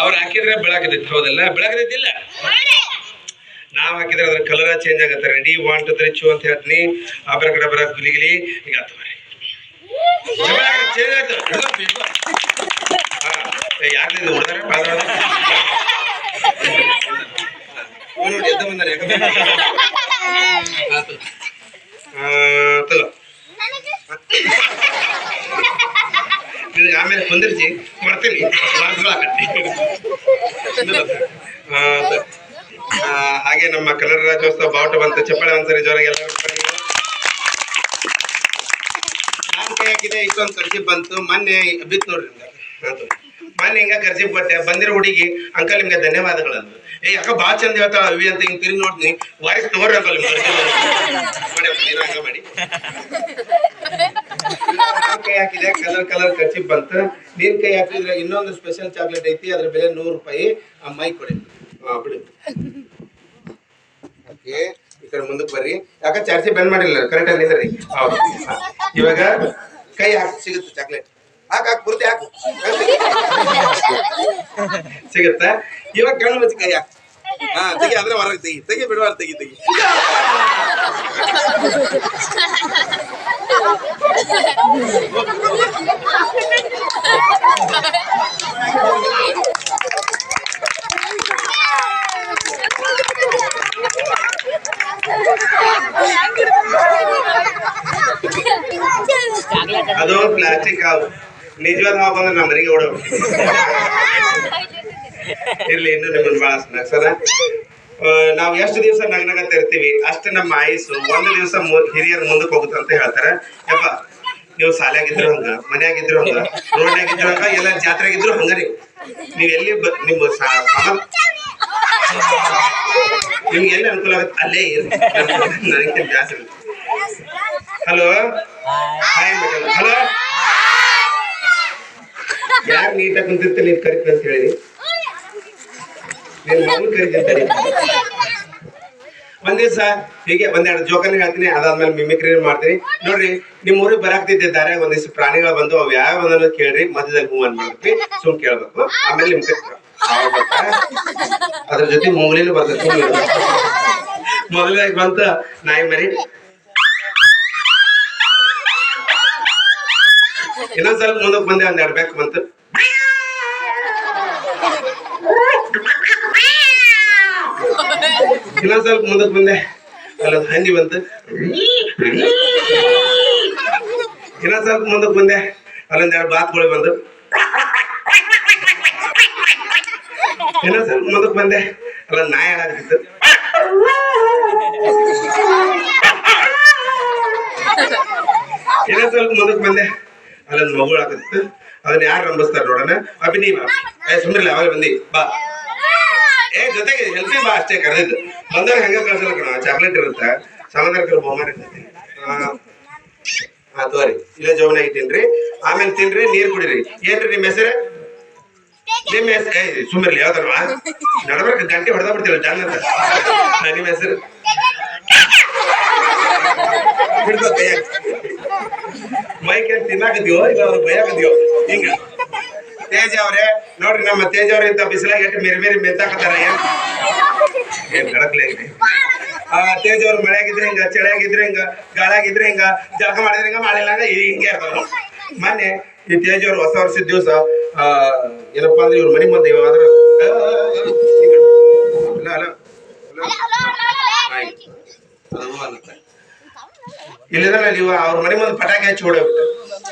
ಅವ್ರು ಹಾಕಿದ್ರೆ ಬೆಳಕದೈತಿ, ಹೌದಲ್ಲ? ಬೆಳಕದೈತಿಲ್ಲ, ನಾವ್ ಹಾಕಿದ್ರೆ ಅದ್ರ ಕಲರ್ ಚೇಂಜ್ ಆಗತ್ತೆ. ರೆಡಿ 1 2 3 ಚೂ ಅಂತ ಹೇಳ್ತೀನಿ. ಅಬ್ರಗಡಬರ ಗುಲಿಗಿಲಿ ಈಗ ಚೇಂಜ್ ಆಯ್ತು. ಯಾಕೆ ಹೊಡೆದಾರೆ ನೋಡಿ ಎದ್ದ ಬಂದಾರೆ. ತಗೋ ಆಮೇಲೆ ಕುಂದಿರ್ಸಿ ಕೊಡ್ತೀನಿ. ಹಾಗೆ ನಮ್ಮ ಕನ್ನಡ ರಾಜ್ಯೋತ್ಸವ ಬಾವುಟ ಬಂತು. ಚಪ್ಪಾಳೆ ಒಂದ್ಸರಿ ಜೋರಾಗಿ ಎಲ್ಲರೂ. ನಾನ್ ಕೈ ಹಾಕಿದೆ, ಇಷ್ಟೊಂದು ಕರ್ಜಿಪ್ ಬಂತು. ಮೊನ್ನೆ ಬಿತ್ತು ನೋಡ್ರಿ, ಮೊನ್ನೆ ಹಿಂಗ ಕರ್ಜಿಪ್ ಕೊಟ್ಟೆ. ಬಂದಿರೋ ಹುಡುಗಿ ಅಂಕಲ್ ನಿಮ್ಗೆ ಧನ್ಯವಾದಗಳಂದು. ಅಕ್ಕ ಬಾ ಚಂದ ಹೇಳ್ತಾಳ ಅವಿ ಅಂತ ಹಿಂಗ್ ತಿರುಗಿ ನೋಡ್ತೀನಿ. ವಾರಿಸ್ ತಗೋರಿ ಅಂಕಲ್ ಮಾಡಿ. ಕೈ ಹಾಕಿದೆ, ಕಲರ್ ಕರ್ಚಿಪ್ ಬಂತು. ನೀನ್ ಕೈ ಹಾಕಿದ್ರೆ ಇನ್ನೊಂದು ಸ್ಪೆಷಲ್ ಚಾಕ್ಲೇಟ್ ಐತಿ, ಅದ್ರ ಬೆಲೆ 100 ರೂಪಾಯಿ. ಆ ಮೈ ಕೊಡಿ ಬಿಡಿ. ಓಕೆ, ಈ ಕಡೆ ಮುಂದಕ್ಕೆ ಬರ್ರಿ. ಯಾಕ ಚಾರ್ಜಿ ಬಂದ್ ಮಾಡಿಲ್ಲ, ಕರೆಕ್ಟ್ ಆಗಿ ನಿಂದ್ರಿ. ಹೌದು, ಇವಾಗ ಕೈ ಹಾಕಿ ಸಿಗುತ್ತೆ ಚಾಕ್ಲೇಟ್. ಹಾಕ್ ಪೂರ್ತಿ ಹಾಕು ಸಿಗುತ್ತಾ. ಇವಾಗ ಕಣ್ಣು ಮುಚ್ಚಿ ಕೈ ಹಾಕಿ. ತೆಗಿ, ಅಂದ್ರೆ ಹೊರಗೆ ತೆಗಿ ಬಿಡುವ, ತೆಗಿ. ಅದು ಪ್ಲಾಸ್ಟಿಕ್ ಹಾವು. ನಿಜವಾದ ಹಾವು ಬಂದ್ರೆ ನಮ್ಮ ಮನೆಗೆ ಓಡೋ ಇರ್ಲಿ. ಇನ್ನು ನಿಮ್ಮನ್ನು ಬಹಳ ನಗ್ಸದ. ನಾವು ಎಷ್ಟು ದಿವಸ ನಗನಗತ್ತ ಇರ್ತೀವಿ ಅಷ್ಟು ನಮ್ಮ ಆಯುಸ್ಸು ಒಂದು ದಿವಸ ಹಿರಿಯರ ಮುಂದಕ್ಕೆ ಹೋಗುತ್ತೆ ಅಂತ ಹೇಳ್ತಾರೆ. ಯಪ್ಪ, ನೀವು ಶಾಲೆಯಾಗಿದ್ರು ಹಂಗ, ಮನೆಯಾಗಿದ್ರು ಹಂಗ, ರೋಡ್ನಾಗಿದ್ರು ಹಂಗ, ಎಲ್ಲ ಜಾತ್ರೆಗಿದ್ರು ಹಂಗ. ನೀವು ಎಲ್ಲಿ ನಿಮ್ಮ ನಿಮ್ಗೆ ಎಲ್ಲಿ ಅನುಕೂಲ ಆಗುತ್ತೆ ಅಲ್ಲೇ ಇರಿ. ನನಗೆ ಜಾಸ್ತಿ. Hello, hi madam. ಹಲೋ, ಯಾರು ನೀಟಾಗಿ ಕುಂತಿರ್ತ ನೀವ್ ಕರಿತ ಅಂತ ಹೇಳಿ ಮಗು ಕರಿತಿರ್ತಾರೆ. ಒಂದ್ ದಿವಸ ಹೀಗೆ ಒಂದೆರಡು ಜೋಕನ್ನ ಹೇಳ್ತೀನಿ, ಅದಾದ್ಮೇಲೆ ಮಿಮಿಕ್ರಿ ಮಾಡ್ತೀನಿ. ನೋಡ್ರಿ, ನಿಮ್ ಊರಿಗೆ ಬರಾಕ್ತಿದ್ದೆ ದಾರ್ಯಾಗ ಒಂದಿವ್ಸ ಪ್ರಾಣಿಗಳು ಬಂದು ಅವ್ ಯಾವ ಒಂದನ್ನು ಕೇಳ್ರಿ, ಮಧ್ಯದಲ್ಲಿ ಹೂ ಅನ್ಬಿಡ್ತೀವಿ. ಸುಮ್ ಕೇಳ್ಬೇಕು, ಆಮೇಲೆ ನಿಮ್ ಅದ್ರ ಜೊತೆ ಮೂಲಿನೂ ಬರ್ತದೆ. ಮೊದಲಾಗಿ ಬಂತ ನಾಯಿ ಮರಿ. ಇನ್ನೊಂದ್ ಸ್ವಲ್ಪ ಮುಂದಕ್ಕೆ ಬಂದೆ, ಒಂದ್ 2 ಬೇಕು ಬಂತು. ಇನ್ನೊಂದ್ ಸ್ವಲ್ಪ ಮುಂದಕ್ಕೆ ಬಂದೆ, ಅಲ್ಲೊಂದು ಹಂದಿ ಬಂತು. ಇನ್ನೊಂದ್ ಸ್ವಲ್ಪ ಮುಂದಕ್ಕೆ ಬಂದೆ, ಅಲ್ಲೊಂದ್ 2 ಬಾತ್ಗಳು ಬಂದು. ಇನ್ನೊಂದ್ ಸ್ವಲ್ಪ ಮುಂದಕ್ಕೆ ಬಂದೆ, ಅಲ್ಲೊಂದು ನಾಯಿ ಹಾಳಾಗ್ತಿತ್ತು. ಇನ್ನೊಂದ್ ಸ್ವಲ್ಪ ಮುಂದಕ್ಕೆ ಬಂದೆ, ಅಲ್ಲೊಂದು ಮಗಳು ಹಾಕತ್ತಿತ್ತು. ಅದನ್ನ ಯಾರು ರಂಭಿಸ್ತಾರ ನೋಡೋಣ. ಅಭಿನೀ ಬಾ, ಸುಮ್ಮಿರ್ಲಿ, ಅವಾಗ ಬಂದಿ ಬಾ, ಜೊತೆಗೆ ಹೆಲ್ಪಿ ಬಾ ಅಷ್ಟೇ ಕರೆದಿದ್ದು. ಬಂದಾಗ ಹಂಗ ಕಳ್ಸಲ್ಲ ಕಣ, ಚಾಕ್ಲೇಟ್ ಇರುತ್ತ, ಸಮಾಧಾನಕರ ಬಹುಮಾನ ಇರ್ತೈತಿ. ತೋರಿ, ಇಲ್ಲೇ ಜೋಬನ ಇಟ್ಟೀನ್ರಿ. ಆಮೇಲೆ ತಿನ್ರಿ, ನೀರ್ ಕುಡಿರಿ. ಏನ್ರಿ ನಿಮ್ಮ ಹೆಸರು? ನಿಮ್ಮ ಹೆಸರು ಸುಮ್ಮಿರ್ಲಿ, ಯಾವ್ದಲ್ವಾ ನಡಬರ್ಕ ಗಂಟೆ ಹೊಡೆದ ಬಿಡ್ತೀವಿ ಜಾನ್ ಅಂತ. ನಿಮ್ಮ ಹೆಸರು ಬಿಡ್ಕೋ, ಕೈ ಮೈಕ್ ಏನ್ ತಿನ್ನಾಕತ್ತೀವೋ ಇಲ್ಲ ಅವ್ರು ಬೈಯಾಕತ್ತೀವೋ ಹಿಂಗ. ತೇಜ ಅವ್ರೆ ನೋಡ್ರಿ, ನಮ್ಮ ತೇಜ ಅವ್ರ ಇಂತ ಬಿಸಿಲಾಗಿ ಎಷ್ಟು ಮೇರಿ ಮೆತ್ತಾಕತ್ತಾರ. ಏನ್ ಬೆಳಕ್ಲೇ ತೇಜ ಅವ್ರು ಮಳೆಯಾಗಿದ್ರೆ ಹಿಂಗ, ಚಳಿಯಾಗಿದ್ರೆ ಹಿಂಗ, ಗಾಳಿಯಾಗಿದ್ರೆ ಹಿಂಗ, ಜಳಕ ಮಾಡಿದ್ರೆ ಹಿಂಗ, ಮಾಡಿಲ್ಲ ಹಿಂಗೆ ಇರ್ತಾರ. ಮೊನ್ನೆ ಈ ತೇಜ ಅವ್ರು ಹೊಸ ವರ್ಷದ ದಿವಸ ಏನಪ್ಪಾ ಅಂದ್ರೆ ಇವ್ರ ಮನೆ ಮುಂದೆ ಇವಾಗ ಇಲ್ಲಿದ್ರೆ ನೀವು ಅವ್ರ ಮನೆ ಮುಂದೆ ಪಟಾಕಿ ಹಚ್ಚಿ ಓಡೋಗ್ಬಿಟ್ಟು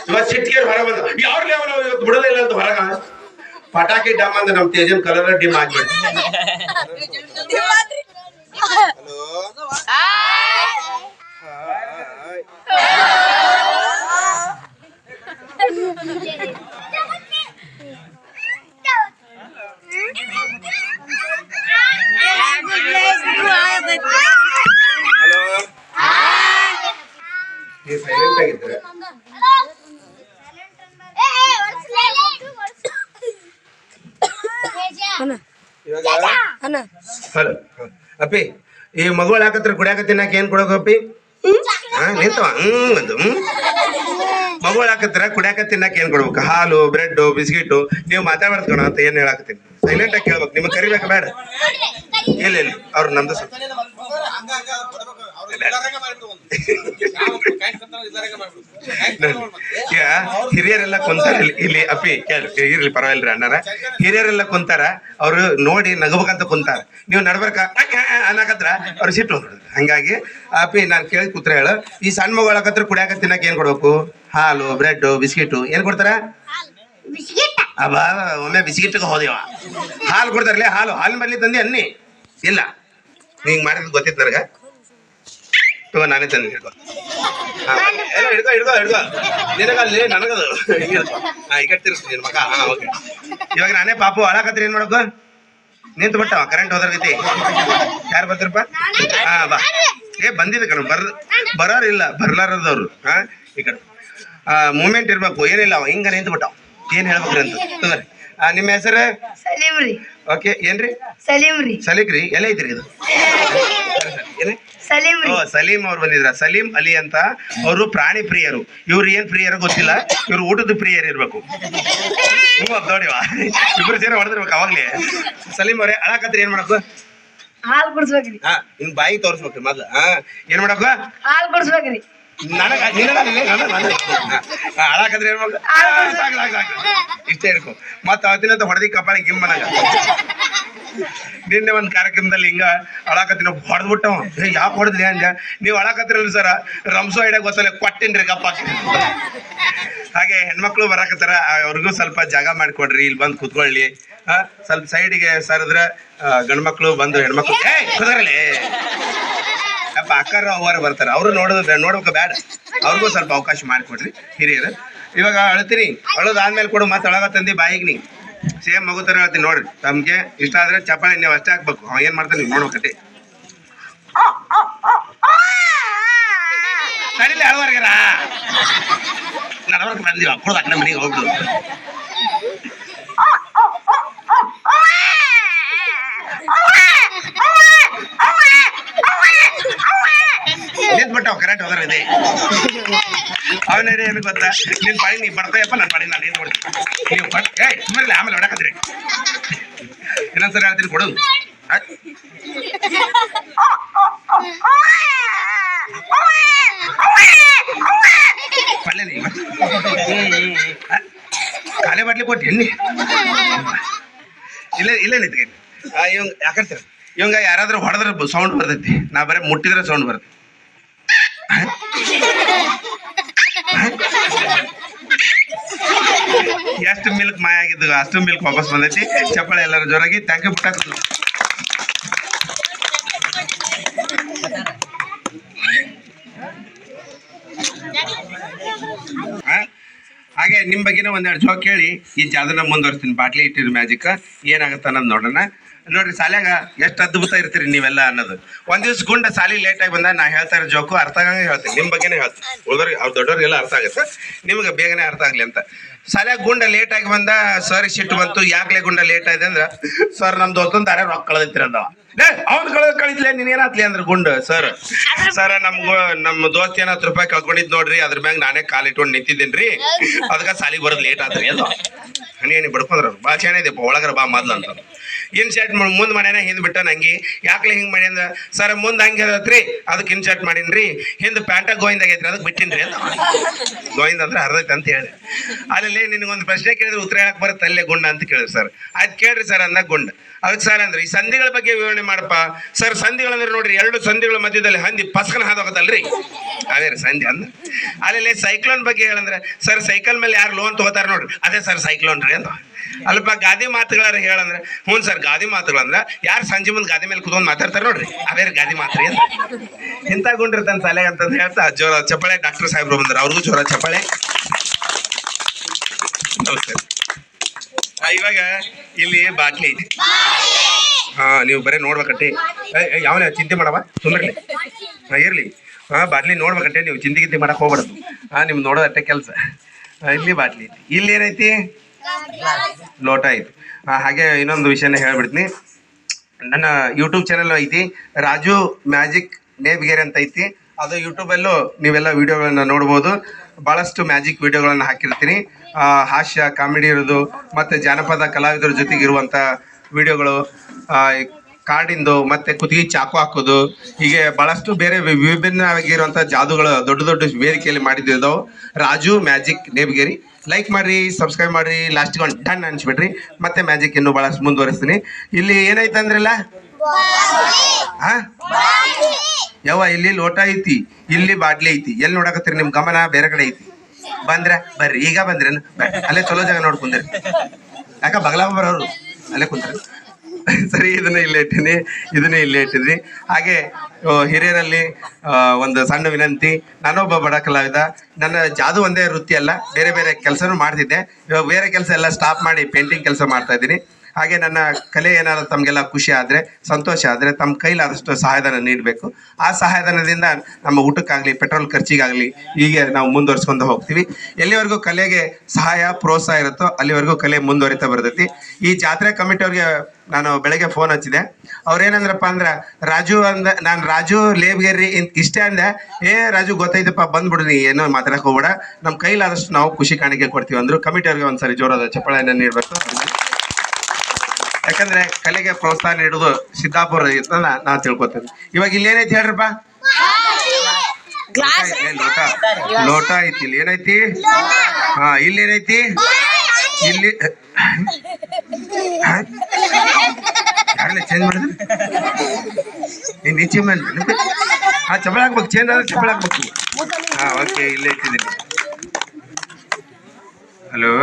ಇವತ್ತು ಸಿಟ್ಟಿಗೆ ಹೊರ ಬಂದ. ಯಾವ್ದು ಇವತ್ತು ಬಿಡೋದೇ ಇಲ್ಲ ಅಂತ ಹೊರಗ ಪಟಾಕಿ ಡಮ್ ಅಂದ್ರೆ ನಮ್ ತೇಜನ್ ಕಲರ್ ಡಿಮ್ ಆಗ್ಬಿಟ್ಟು. ಸೈಲೆಂಟ್ ಆಗಿದ್ರೆ ಹಲೋ ಅಪ್ಪಿ, ಈ ಮಗಳು ಹಾಕತ್ರ ಕುಡಿಯಾಕ ತಿನ್ನಾಕ ಏನ್ ಕೊಡೋಕ ಅಪ್ಪಿ? ನಿಂತವ ಒಂದು ಮಗು ಹೇಳಾಕತ್ತರ ಕುಡಿಯಾಕ ತಿನ್ನಕ್ಕೆ ಏನ್ ಕೊಡ್ಬೇಕು? ಹಾಲು, ಬ್ರೆಡ್, ಬಿಸ್ಕಿಟು. ನೀವು ಮಾತಾಡ್ಬಾರ್ದು ಕಣ ಅಂತ ಏನ್ ಹೇಳಾಕತ್ತೀನಿ. ಸೈಲೆಂಟ್ ಆಗಿ ಕೇಳ್ಬೇಕು. ನಿಮ್ಗೆ ಕರಿಬೇಕಾ ಬೇಡ? ಇಲ್ಲ ಇಲ್ಲ ಅವ್ರು ನಮ್ದು ಈಗ ಹಿರಿಯರೆಲ್ಲ ಕುಂತಾರ ಇಲ್ಲಿ ಅಪ್ಪಿ ಇರ್ಲಿ ಪರವಾಗಿಲ್ರಿ ಅಣ್ಣಾರ. ಹಿರಿಯರೆಲ್ಲ ಕುಂತಾರ, ಅವ್ರು ನೋಡಿ ನಗಬೇಕಂತ ಕುಂತಾರ. ನೀವು ನಡ್ಬೇಕ ಅನ್ನಕತ್ರ ಅವ್ರು ಸಿಟ್ಟು ಹಂಗಾಗಿ ಅಪ್ಪಿ ನಾನು ಕೇಳಿ ಕೂತ್ರ ಹೇಳು. ಈ ಸಣ್ಣ ಮಗು ಹೇಳಕತ್ರ ಕುಡಿಯಾಕ ತಿನ್ನಕ್ಕೆ ಏನ್ ಕೊಡ್ಬೇಕು? ಹಾಲು, ಬ್ರೆಡ್, ಬಿಸ್ಕಿಟು ಏನ್ ಕೊಡ್ತಾರ? ಅಬ್ಬಾ ಒಮ್ಮೆ ಬಿಸ್ಕಿಟ್ಗೆ ಹೋದೇವ. ಹಾಲು ಕೊಡ್ತಾರಲ್ಲ, ಹಾಲಿನ ಬರ್ಲಿ ತಂದೆ ಅನ್ನಿ ಇಲ್ಲ. ಹಿಂಗ್ ಮಾಡಿದ್ ಗೊತ್ತಿತ್ತು ನನಗ. ತಗೋ ನಾನೇ ತಂದು ಹಿಡ್ಕೊ. ಎಲ್ಲ ಹಿಡ್ಕೊ ನಿನಗಲ್ಲಿ ನನಗದು ಹಿಡ್ಕೊ. ಈಗ ತಿರ್ಸ್ತೀನಿ ನಿನ್ ಮಗ. ಓಕೆ. ಇವಾಗ ನಾನೇ ಪಾಪು ಅಳಾಕತ್ರಿ ಏನ್ ಮಾಡಬೇಕು? ನಿಂತು ಬಿಟ್ಟವ ಕರೆಂಟ್ ಹೋದ್ರಗೈತಿ. ಯಾರು ಬರ್ತಾರಪ್ಪ? ಬಾ. ಬಂದಿದೆ ಕಣ ಬರೋರಿಲ್ಲ ಬರ್ಲಾರದವ್ರು. ಈ ಕಡೆ ಮೂಮೆಂಟ್ ಇರ್ಬೇಕು. ಏನಿಲ್ಲ ಅವ ಹಿಂಗ ನಿಂತು ಬಿಟ್ಟವ. ಏನ್ ಹೇಳ್ಬೇಕ್ರಿ ಅಂತ ತೊಂದ್ರೆ. ನಿಮ್ಮ ಹೆಸರು? ಸಲೀಮ್ರಿ. ಓಕೆ. ಏನ್ರಿ? ಸಲೀಮ್ರಿ. ಸಲೀಕ್ರಿ. ಎಲ್ಲ ಐತ್ರಿ ಇದು? ಸಲೀಂ ಅವ್ರು ಬಂದಿದ್ರ. ಸಲೀಂ ಅಲಿ ಅಂತ. ಅವರು ಪ್ರಾಣಿ ಪ್ರಿಯರು. ಇವ್ರು ಏನ್ ಪ್ರಿಯರ ಗೊತ್ತಿಲ್ಲ, ಇವ್ರು ಊಟದ ಪ್ರಿಯರ್ ಇರ್ಬೇಕು. ನೋಡಿವಾ ಇಬ್ರು ಸೇರಿ ಹೊಡೆದಿರ್ಬೇಕು ಅವಾಗ್ಲೇ. ಸಲೀಂ ಅವ್ರೆ ಅಳಾಕತ್ರಿ ಏನ್ ಮಾಡಬೇಕು? ಹಾಲು ಕುಡಿಸ್ಬೇಕ್ರಿ. ನಿಮ್ ಬಾಯಿ ತೋರ್ಸ್ಬೇಕ್ರಿ ಮೊದ್ಲು. ಏನ್ ಮಾಡಬೇಕು? ಹಾಲು ಕುಡಿಸ್ಬೇಕ್ರಿ. ಅಳಾಕತ್ರಿ ಏನ್ ಮಾಡ್ಬೇಕು? ಇಷ್ಟೇ ಇರ್ಕೊ. ಮತ್ತ ಅವತ್ತಿನಂತ ಹೊಡೆದಿ ಕಪಾಳಿ ಗಿಮ್ಮನಾಗ. ನಿನ್ನೆ ಒಂದ್ ಕಾರ್ಯಕ್ರಮದಲ್ಲಿ ಹಿಂಗ ಅಳಾಕತ್ತಿನ ಹೊಡೆದ್ಬಿಟ್ಟವ. ಯಾಕೆ ಹೊಡೆದ್ರಿ ಹಂಗ? ನೀವು ಅಳಾಕತ್ತಿರಲ್ಲ ಸರ, ರಂಸೋ ಐಡಿಯಾ ಗೊತ್ತಲ್ಲ ಕೊಟ್ಟಿನ್ರಿ ಗಪ್ಪ. ಹಾಗೆ ಹೆಣ್ಮಕ್ಳು ಬರಾಕತ್ತಾರ, ಅವ್ರಿಗೂ ಸ್ವಲ್ಪ ಜಾಗ ಮಾಡಿಕೊಡ್ರಿ, ಇಲ್ಲಿ ಬಂದು ಕುತ್ಕೊಳ್ಳಿ. ಸ್ವಲ್ಪ ಸೈಡಿಗೆ ಸರಿದ್ರ ಗಂಡ್ಮಕ್ಳು ಬಂದು ಹೆಣ್ಮಕ್ಳು ಕುದರಲಿ ಅಪ್ಪ ಅಕ್ಕರ ಅವ್ವಾರ ಬರ್ತಾರೆ. ಅವರು ನೋಡ್ಬೇಕು ಬೇಡ, ಅವ್ರಿಗೂ ಸ್ವಲ್ಪ ಅವಕಾಶ ಮಾಡಿಕೊಡ್ರಿ ಹಿರಿಯರು. ಇವಾಗ ಅಳ್ತೀರಿ, ಅಳೋದಾದ್ಮೇಲೆ ಕೊಡು ಮತ್ತೆ ಅಳಗ ತಂದಿ ಬಾಯಿಗೆ ನೀ ಸೇಮ್ ಮಗು ಥರ ಹೇಳ್ತೀನಿ ನೋಡ್ರಿ. ತಮ್ಗೆ ಇಷ್ಟ ಆದ್ರೆ ಚಪ್ಪಾಳಿ ನೀವು ಅಷ್ಟೇ ಹಾಕ್ಬೇಕು. ಅವ ಏನ್ ಮಾಡ್ತಾನೆ ನೀವು ನೋಡ್ಬೇಕಟ್ಟೆ. ಸರಿಲಿ ಅಳವರ್ಗಾರ ನಡವರ್ಗ ಬಂದಿವ ಕೊಡ್ದಾಕ ನಮ್ಮ ಮನೆಗೆ ಹೋಗ್ಬಿಡು. ನಿಂತ್ಬಿಟ್ಟವ್ ಕರೆಕ್ಟ್ ಹೋದ್ರ ಇದೆ. ಅವನ ಏನು ಗೊತ್ತಾ, ನಿನ್ ಪಾಡಿ ನೀ ಬರ್ತಾಯಪ್ಪ, ನನ್ನ ಪಾಡಿ ನಾನು ಏನ್ ಮಾಡ್ತೀನಿ. ನೀವು ಸುಮ್ಮನೆ ಆಮೇಲೆ ಹೊಡಕತ್ರಿ. ಇನ್ನೊಂದ್ಸರಿ ಹೇಳ್ತೀನಿ ಕೊಡು. ಕಾಲೇ ಬಾಟ್ಲಿ ಕೊಟ್ಟು ಎಣ್ಣೆ ಇಲ್ಲೇ ನಿಂತ್ಕೇಳಿ. ಇವಂಗ ಯಾಕಂತೀರ, ಇವಂಗ ಯಾರಾದ್ರೂ ಹೊಡೆದ್ರೆ ಸೌಂಡ್ ಬರ್ತೈತಿ, ನಾ ಬರೀ ಮುಟ್ಟಿದ್ರೆ ಸೌಂಡ್ ಬರ್ತೈತಿ. ಎಷ್ಟು ಮಿಲ್ಕ್ ಮಾಯ ಆಗಿದ್ದು ಅಷ್ಟು ಮಿಲ್ಕ್ ವಾಪಸ್ ಬಂದೈತಿ. ಚಪ್ಪಾಳೆ ಎಲ್ಲರೂ ಜೋರಾಗಿ. ಥ್ಯಾಂಕ್ ಯು ಪುಟ್ಟ. ಹಾಗೆ ನಿಮ್ಮ ಬಗ್ಗೆನೇ ಒಂದೆರಡು ಜೋಕ್ ಕೇಳಿ ಈ ಜಾದನ ಮುಂದುವರ್ಸ್ತೀನಿ. ಬಾಟ್ಲಿ ಇಟ್ಟಿರೋ ಮ್ಯಾಜಿಕ್ ಏನಾಗುತ್ತೆ ಅನ್ನೋದು ನೋಡೋಣ. ನೋಡ್ರಿ, ಶಾಲ್ಯಾಗ ಎಷ್ಟು ಅದ್ಭುತ ಇರ್ತೀರಿ ನೀವೆಲ್ಲ ಅನ್ನೋದು. ಒಂದ್ ದಿವ್ಸ ಗುಂಡ ಸಾಲಿ ಲೇಟಾಗಿ ಬಂದ ನಾ ಹೇಳ್ತಾ ಇರೋ ಜೋಕು ಅರ್ಥ ಆಗಂಗೆ ಹೇಳ್ತೀನಿ. ನಿಮ್ಮ ಬಗ್ಗೆನೇ ಹೇಳ್ತೀನಿ. ಉಳಿದವ್ರಿಗೆ ಅವ್ರು ದೊಡ್ಡವ್ರಿಗೆಲ್ಲ ಅರ್ಥ ಆಗುತ್ತೆ, ನಿಮ್ಗೆ ಬೇಗನೆ ಅರ್ಥ ಆಗಲಿ ಅಂತ. ಶಾಲ್ಯಾಗ ಗುಂಡ ಲೇಟಾಗಿ ಬಂದ, ಸರ್ ಸಿಟ್ಟು ಬಂತು. ಯಾಕ್ಲೆ ಗುಂಡ ಲೇಟ್ ಆಯ್ತು ಅಂದ್ರೆ, ಸರ್ ನಮ್ ದೋಸ್ತಂದು ಅರೆ ರೊಕ್ಕ ಕಳೆದೈತ್ರಿ ಅಂದವ. ಅವ್ನು ಕಳಿದ್ಲೆ ನೀನ್ ಏನಾತ್ಲಿ ಅಂದ್ರೆ ಗುಂಡ ಸರ್ ನಮ್ಮ ದೋಸ್ತ್ ಏನ್ 10 ರೂಪಾಯಿ ಕಳ್ಕೊಂಡಿದ್ ನೋಡ್ರಿ, ಅದ್ರ ಮ್ಯಾಗ ನಾನೇ ಕಾಲ್ ಇಟ್ಕೊಂಡು ನಿಂತಿದ್ದೇನ್ರಿ, ಅದಕ್ಕೆ ಸಾಲಿಗೆ ಬರೋದು ಲೇಟ್ ಆದ್ರಿ ಅದು. ಹನಿ ಬಡ್ಕೊಂಡ್ರ ಬಾ ಚೆನ್ನಾ ಇದೆಪ್ಪ ಒಳಗರ ಬಾ ಮೊದ್ಲು ಅಂತ. ಇನ್ಶರ್ಟ್ ಮುಂದ್ ಮಾಡ್ಯಾನ, ಹಿಂದ್ ಬಿಟ್ಟ ನಂಗೆ. ಯಾಕ್ಲೆ ಹಿಂಗ್ ಮಾಡಿ ಅಂದ, ಸರ್ ಮುಂದ್ ಹಂಗೆ ಅದತ್ರಿ ಅದಕ್ಕೆ ಇನ್ಶರ್ಟ್ ಮಾಡೀನ್ರಿ, ಹಿಂದ್ ಪ್ಯಾಂಟ ಗೋವಿಂದ ಆಗೈತ್ರಿ ಅದಕ್ಕೆ ಬಿಟ್ಟಿನ್ರಿ ಅಂತ. ಗೋವಿಂದ ಅಂದ್ರೆ ಅರ್ಧೈತೆ ಅಂತ ಹೇಳಿ. ಅಲ್ಲಿ ನಿನಗೊಂದು ಪ್ರಶ್ನೆ ಕೇಳಿದ್ರೆ ಉತ್ತರ ಹೇಳಕ್ ಬರುತ್ತೆ ಅಲ್ಲೇ ಗುಂಡ ಅಂತ ಕೇಳಿದ್ರು ಸರ್. ಆಯ್ತು ಕೇಳ್ರಿ ಸರ್ ಅಂದಾಗ ಗುಂಡ. ಅದಕ್ಕೆ ಸರ್ ಅಂದ್ರೆ ಈ ಸಂಧಿಗಳ ಬಗ್ಗೆ ವಿವರಣೆ ಮಾಡಪ್ಪ ಸರ್. ಸಂಧಿಗಳಂದ್ರೆ ನೋಡ್ರಿ, 2 ಸಂಧಿಗಳ ಮಧ್ಯದಲ್ಲಿ ಹಂದಿ ಪಸ್ಕನ ಹಾದೋಗತ್ತಲ್ರಿ, ಅದೇ ರೀ ಸಂಧಿ ಅಂದ್ರೆ. ಅಲ್ಲಿ ಸೈಕ್ಲೋನ್ ಬಗ್ಗೆ ಹೇಳಂದ್ರೆ, ಸರ್ ಸೈಕಲ್ ಮೇಲೆ ಯಾರು ಲೋನ್ ತಗೋತಾರ ನೋಡ್ರಿ, ಅದೇ ಸರ್ ಸೈಕ್ಲೋನ್ ರೀ ಅಂತ. ಅಲ್ಪ ಗಾದಿ ಮಾತುಗಳಾರ ಹೇಳಂದ್ರೆ, ಹ್ಞೂ ಸರ್ ಗಾದಿ ಮಾತುಗಳಂದ್ರೆ ಯಾರು ಸಂಜೆ ಮುಂದೆ ಗಾದಿ ಮೇಲೆ ಕುತ್ಕೊಂಡು ಮಾತಾಡ್ತಾರೆ ನೋಡ್ರಿ, ಅದೇ ಗಾದಿ ಮಾತ್ರಿ ಅಂತ. ಇಂಥ ಗುಂಡಿರ್ತಾನೆ ತಲೆಗೆ ಅಂತಂದು ಹೇಳ್ತಾ ಜೋರ ಚಪ್ಪಾಳೆ. ಡಾಕ್ಟರ್ ಸಾಹೇಬ್ರು ಬಂದ್ರೆ ಅವ್ರಿಗೂ ಜೋರ ಚಪ್ಪಾಳೆ. ನಮಸ್ಕಾರ. ಇವಾಗ ಇಲ್ಲಿ ಬಾಟ್ಲಿ ಐತಿ. ನೀವು ಬರೀ ನೋಡ್ಬೇಕಟ್ಟೆ. ಯಾವನೇ ಚಿಂತೆ ಮಾಡವ ಸುಮ್ಮನೆ ಇರ್ಲಿ. ಬಾಟ್ಲಿ ನೋಡ್ಬೇಕಟ್ಟೆ, ನೀವು ಚಿಂತೆ ಮಾಡಕ್ ಹೋಗ್ಬಾರ್ದು. ನಿಮ್ಗೆ ನೋಡೋದಟ್ಟೆ ಕೆಲಸ. ಇಲ್ಲಿ ಬಾಟ್ಲಿ ಐತಿ. ಇಲ್ಲಿ ಏನೈತಿ? ಲೋಟ ಐತಿ. ಹಾಗೆ ಇನ್ನೊಂದು ವಿಷಯನ ಹೇಳ್ಬಿಡ್ತೀನಿ. ನನ್ನ ಯೂಟ್ಯೂಬ್ ಚಾನಲ್ ಐತಿ, ರಾಜು ಮ್ಯಾಜಿಕ್ ನೇವಿಗೇರ್ ಅಂತ ಐತಿ. ಅದು ಯೂಟ್ಯೂಬಲ್ಲೂ ನೀವೆಲ್ಲ ವಿಡಿಯೋಗಳನ್ನ ನೋಡ್ಬೋದು. ಭಾಳಷ್ಟು ಮ್ಯಾಜಿಕ್ ವಿಡಿಯೋಗಳನ್ನು ಹಾಕಿರ್ತೀನಿ. ಹಾಸ್ಯ ಕಾಮಿಡಿ ಇರೋದು ಮತ್ತು ಜಾನಪದ ಕಲಾವಿದರ ಜೊತೆಗಿರುವಂಥ ವಿಡಿಯೋಗಳು, ಕಾಡಿಂದು ಮತ್ತು ಕುತ್ತಿಗೆ ಚಾಕು ಹಾಕೋದು, ಹೀಗೆ ಭಾಳಷ್ಟು ಬೇರೆ ವಿಭಿನ್ನವಾಗಿರುವಂಥ ಜಾದುಗಳು ದೊಡ್ಡ ದೊಡ್ಡ ವೇದಿಕೆಯಲ್ಲಿ ಮಾಡಿದ್ದಾವೆ. ರಾಜು ಮ್ಯಾಜಿಕ್ ನೇಬಗೇರಿ. ಲೈಕ್ ಮಾಡಿರಿ, ಸಬ್ಸ್ಕ್ರೈಬ್ ಮಾಡಿರಿ, ಲಾಸ್ಟಿಗೆ ಒಂದು ಟನ್ ಅನ್ಸ್ಬಿಡ್ರಿ. ಮತ್ತೆ ಮ್ಯಾಜಿಕ್ ಇನ್ನೂ ಭಾಳಷ್ಟು ಮುಂದುವರಿಸ್ತೀನಿ. ಇಲ್ಲಿ ಏನೈತೆ ಅಂದ್ರಲ್ಲ, ಹಾಂ ಯವ್ವ ಇಲ್ಲಿ ಲೋಟ ಐತಿ, ಇಲ್ಲಿ ಬಾಟ್ಲಿ ಐತಿ, ಎಲ್ಲಿ ನೋಡಕತ್ತೀರಿ? ನಿಮ್ಮ ಗಮನ ಬೇರೆ ಕಡೆ ಐತಿ. ಬರ್ರಿ ಈಗ ಬಂದ್ರೇನು? ಅಲ್ಲೇ ಚಲೋ ಜಾಗ ನೋಡ್ಕೊಂಡ್ರಿ. ಯಾಕ ಬಗಲ ಬರೋರು ಅಲ್ಲೇ ಕುಂತ್ರಿ. ಸರಿ, ಇದನ್ನ ಇಲ್ಲೇ ಇಟ್ಟಿದ್ರಿ. ಹಾಗೆ ಹಿರಿಯರಲ್ಲಿ ಒಂದು ಸಣ್ಣ ವಿನಂತಿ. ನಾನೊಬ್ಬ ಬಡ ಕಲಾವಿದ. ನನ್ನ ಜಾದು ಒಂದೇ ವೃತ್ತಿ ಅಲ್ಲ, ಬೇರೆ ಬೇರೆ ಕೆಲಸನೂ ಮಾಡ್ತಿದ್ದೆ. ಇವಾಗ ಬೇರೆ ಕೆಲಸ ಎಲ್ಲ ಸ್ಟಾಪ್ ಮಾಡಿ ಪೇಂಟಿಂಗ್ ಕೆಲಸ ಮಾಡ್ತಾ ಇದ್ದೀನಿ. ಹಾಗೆ ನನ್ನ ಕಲೆ ಏನಾದ್ರು ತಮಗೆಲ್ಲ ಖುಷಿ ಆದರೆ, ಸಂತೋಷ ಆದರೆ, ತಮ್ಮ ಕೈಲಾದಷ್ಟು ಸಹಾಯಧನ ನೀಡಬೇಕು. ಆ ಸಹಾಯಧನದಿಂದ ನಮ್ಮ ಊಟಕ್ಕಾಗಲಿ, ಪೆಟ್ರೋಲ್ ಖರ್ಚಿಗಾಗಲಿ ಹೀಗೆ ನಾವು ಮುಂದುವರ್ಸ್ಕೊಂಡು ಹೋಗ್ತೀವಿ. ಎಲ್ಲಿವರೆಗೂ ಕಲೆಗೆ ಸಹಾಯ ಪ್ರೋತ್ಸಾಹ ಇರುತ್ತೋ ಅಲ್ಲಿವರೆಗೂ ಕಲೆ ಮುಂದುವರಿತಾ ಬರ್ತೈತಿ. ಈ ಜಾತ್ರೆ ಕಮಿಟಿಯವ್ರಿಗೆ ನಾನು ಬೆಳಗ್ಗೆ ಫೋನ್ ಹಚ್ಚಿದೆ. ಅವ್ರೇನಂದ್ರಪ್ಪ ಅಂದ್ರೆ, ನಾನು ರಾಜು ಲೇಬ್ಗೇರಿ ಇಷ್ಟೇ ಅಂದೆ. ರಾಜು ಗೊತ್ತೈತಪ್ಪ, ಬಂದ್ಬಿಡು, ನೀ ಏನೋ ಮಾತಾಡಕ್ಕೆ ಹೋಗ್ಬೇಡ, ನಮ್ಮ ಕೈಲಾದಷ್ಟು ನಾವು ಖುಷಿ ಕಾಣಿಕೆ ಕೊಡ್ತೀವಿ ಅಂದರು. ಕಮಿಟಿಯವ್ರಿಗೆ ಒಂದ್ಸರಿ ಜೋರಾದ ಚಪ್ಪಾಳೆಯನ್ನು ನೀಡಬೇಕು. ಯಾಕಂದ್ರೆ ಕಲೆಗೆ ಪ್ರೋತ್ಸಾಹ ನೀಡುವುದು ಸಿದ್ದಾಪುರ ಅಂತ ನಾ ತಿಳ್ಕೊತೀನಿ. ಇವಾಗ ಇಲ್ಲಿ ಏನೈತಿ ಹೇಳ್ರಪ್ಪ? ಲೋಟ ಐತಿ. ಇಲ್ಲಿ ಏನೈತಿ? ಹಾ, ಇಲ್ಲಿ ಏನೈತಿ? ಇಲ್ಲಿ ಯಾರಲ್ಲ ಚೇಂಜ್ ಮಾಡಿದ್ರಿ? ನೀ ಚೇಂಜ್ ಮಾಡಿ. ಹಾ, ಚಪ್ಪಳ ಹಾಕ್ಬೇಕು. ಚೇಂಜ್ ಆದ್ರೆ ಚಪ್ಪಳ ಹಾಕ್ಬೇಕು. ಹಾ, ಓಕೆ, ಇಲ್ಲೇ ಇಟ್ಟಿದ್ದೀನಿ. ಹಲೋ,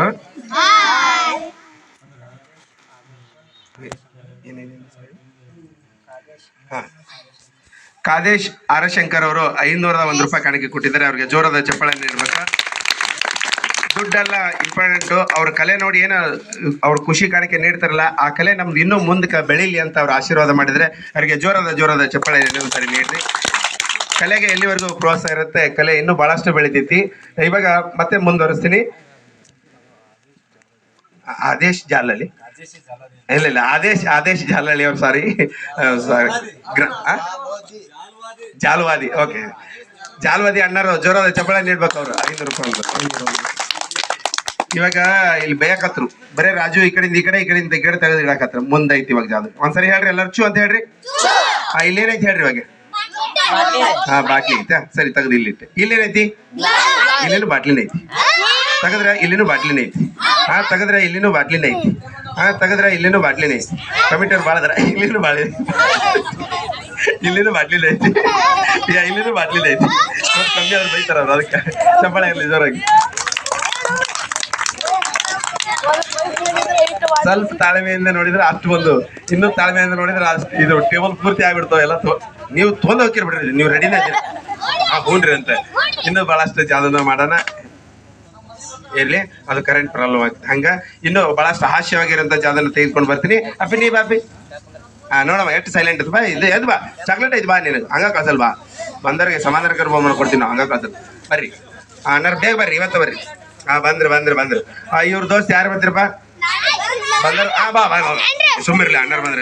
ಕಾದೇಶ್ ಆರಶಂಕರ್ ಅವರು 501 ರೂಪಾಯಿ ಕಾಣಿಕೆ ಕೊಟ್ಟಿದ್ದಾರೆ. ಅವ್ರಿಗೆ ಜೋರಾದ ಚಪ್ಪಾಳೆ ನೀಡಬೇಕು. ದುಡ್ಡೆಲ್ಲ ಇಂಪಾರ್ಟೆಂಟು. ಅವ್ರ ಕಲೆ ನೋಡಿ ಏನು ಅವ್ರ ಖುಷಿ ಕಾಣಿಕೆ ನೀಡ್ತಾರಲ್ಲ, ಆ ಕಲೆ ನಮ್ದು ಇನ್ನೂ ಮುಂದಕ್ಕೆ ಬೆಳೀಲಿ ಅಂತ ಅವ್ರು ಆಶೀರ್ವಾದ ಮಾಡಿದರೆ ಅವ್ರಿಗೆ ಜೋರಾದ ಚಪ್ಪಾಳೆ ಸರಿ ನೀಡ್ರಿ. ಕಲೆಗೆ ಎಲ್ಲಿವರೆಗೂ ಪ್ರೋತ್ಸಾಹ ಇರುತ್ತೆ, ಕಲೆ ಇನ್ನೂ ಭಾಳಷ್ಟು ಬೆಳಿತೈತಿ. ಇವಾಗ ಮತ್ತೆ ಮುಂದುವರಿಸ್ತೀನಿ. ಆದೇಶ್ ಜಾಲಹಳ್ಳಿ, ಇಲ್ಲ ಆದೇಶ್ ಜಾಲಹಳ್ಳಿ ಅವ್ರು, ಸಾರಿ ಜಾಲ್ವಾದಿ. ಓಕೆ, ಜಾಲ್ವಾದಿ ಅಣ್ಣರು ಜೋರಾದ ಚಪ್ಪಾಳೆ ನೀಡ್ಬೇಕು. ಅವ್ರು 500 ರೂಪಾಯಿ. ಇವಾಗ ಇಲ್ಲಿ ಬೇಯಕತ್ರು, ಬರೇ ರಾಜು ಈ ಕಡೆಯಿಂದ ಈ ಕಡೆ ತೆಗೆದು ಇಡಾಕತ್ರ. ಮುಂದೈತಿ ಇವಾಗ ಜಾದು. ಒಂದ್ಸರಿ ಹೇಳ್ರಿ ಎಲ್ಲರೂ ಚೂ ಅಂತ ಹೇಳ್ರಿ. ಇಲ್ಲೇನೈತಿ ಹೇಳ್ರಿ ಇವಾಗ? ಹಾ, ಬಾಟ್ಲಿ ಐತಾ? ಸರಿ, ತೆಗೆದು ಇಲ್ಲಿಟ್ಟೆ. ಇಲ್ಲೇನೈತಿ? ಇಲ್ಲೇನು ಬಾಟ್ಲಿನ ಐತಿ. ತೆಗೆದ್ರೆ ಇಲ್ಲಿನೂ ಬಾಟ್ಲಿನ ಐತಿ. ಹಾ, ತೆಗೆದ್ರೆ ಇಲ್ಲಿನೂ ಬಾಟ್ಲಿನ ಐತಿ. ಹಾ, ತೆಗೆದ್ರೆ ಇಲ್ಲಿನೂ ಬಾಟ್ಲಿನ ಐತಿ. ಕಮಿಟರ್ ಬಾಳದ್ರ ಇಲ್ಲಿನೂ ಬಾಟ್ಲಿನ ಐತಿ. ಇಲ್ಲಿನೂ ಬಾಟ್ಲಿನ ಐತಿ. ಕಮ್ಮಿ ಆದ್ರೆ ಬೈತಾರ ಅವ್ರು, ಅದಕ್ಕೆ ಚಪ್ಪಾಳೆ ಇರಲಿ ಜೋರಾಗಿ. ಸ್ವಲ್ಪ ತಾಳ್ಮೆಯಿಂದ ನೋಡಿದ್ರೆ ಅಷ್ಟು ಒಂದು, ಇನ್ನೂ ತಾಳ್ಮೆಯಿಂದ ನೋಡಿದ್ರೆ ಅಷ್ಟು. ಇದು ಟೇಬಲ್ ಪೂರ್ತಿ ಆಗ್ಬಿಡ್ತಾವ ಎಲ್ಲ. ನೀವು ತೊಂದು ಹೋಗಿರ್ಬಿಡ್ರಿ, ನೀವು ರೆಡಿನೇ ಇದ್ದೀರಿ. ಹೂನ್ರಿ ಅಂತ. ಇನ್ನೂ ಭಾಳಷ್ಟು ಜಾದನ ಮಾಡೋಣ. ಇರ್ಲಿ, ಅದು ಕರೆಂಟ್ ಪ್ರಾಬ್ಲಮ್ ಆಗ್ತದೆ. ಹಂಗ ಇನ್ನೂ ಭಾಳಷ್ಟು ಹಾಸ್ಯವಾಗಿರೋಂಥ ಜಾದನ ತೆಗೆದುಕೊಂಡು ಬರ್ತೀನಿ. ಅಪ್ಪಿ ನೀ ಬಾಪಿ. ನೋಡಮ್ಮ ಎಷ್ಟು ಸೈಲೆಂಟ್ ಬಾ. ಇದು ಎದ್ ಬಾ, ಚಾಕ್ಲೇಟ್ ಐತಿ ಬಾ. ನಿನಗೆ ಹಂಗ ಕಳ್ಸಲ್ ಬಾ. ಬಂದವ್ರಿಗೆ ಸಮಾಧಾನಕರ ಬಹುಮಾನ ಕೊಡ್ತೀನಿ ನಾವು, ಹಂಗ ಕಳ್ಸಲ್. ಬರ್ರಿ ಅಣ್ಣಾರು, ಬೇಗ ಬರ್ರಿ, ಇವತ್ತು ಬರ್ರಿ. ಬಂದ್ರು. ಇವ್ರ ದೋಸ್ತ್ ಯಾರು ಬರ್ತೀರಪ್ಪ? ಬಂದರು. ಬಾ ಸುಮ್ಮಿರ್ಲಿ, ಅಣ್ಣಾರು ಬಂದ್ರೆ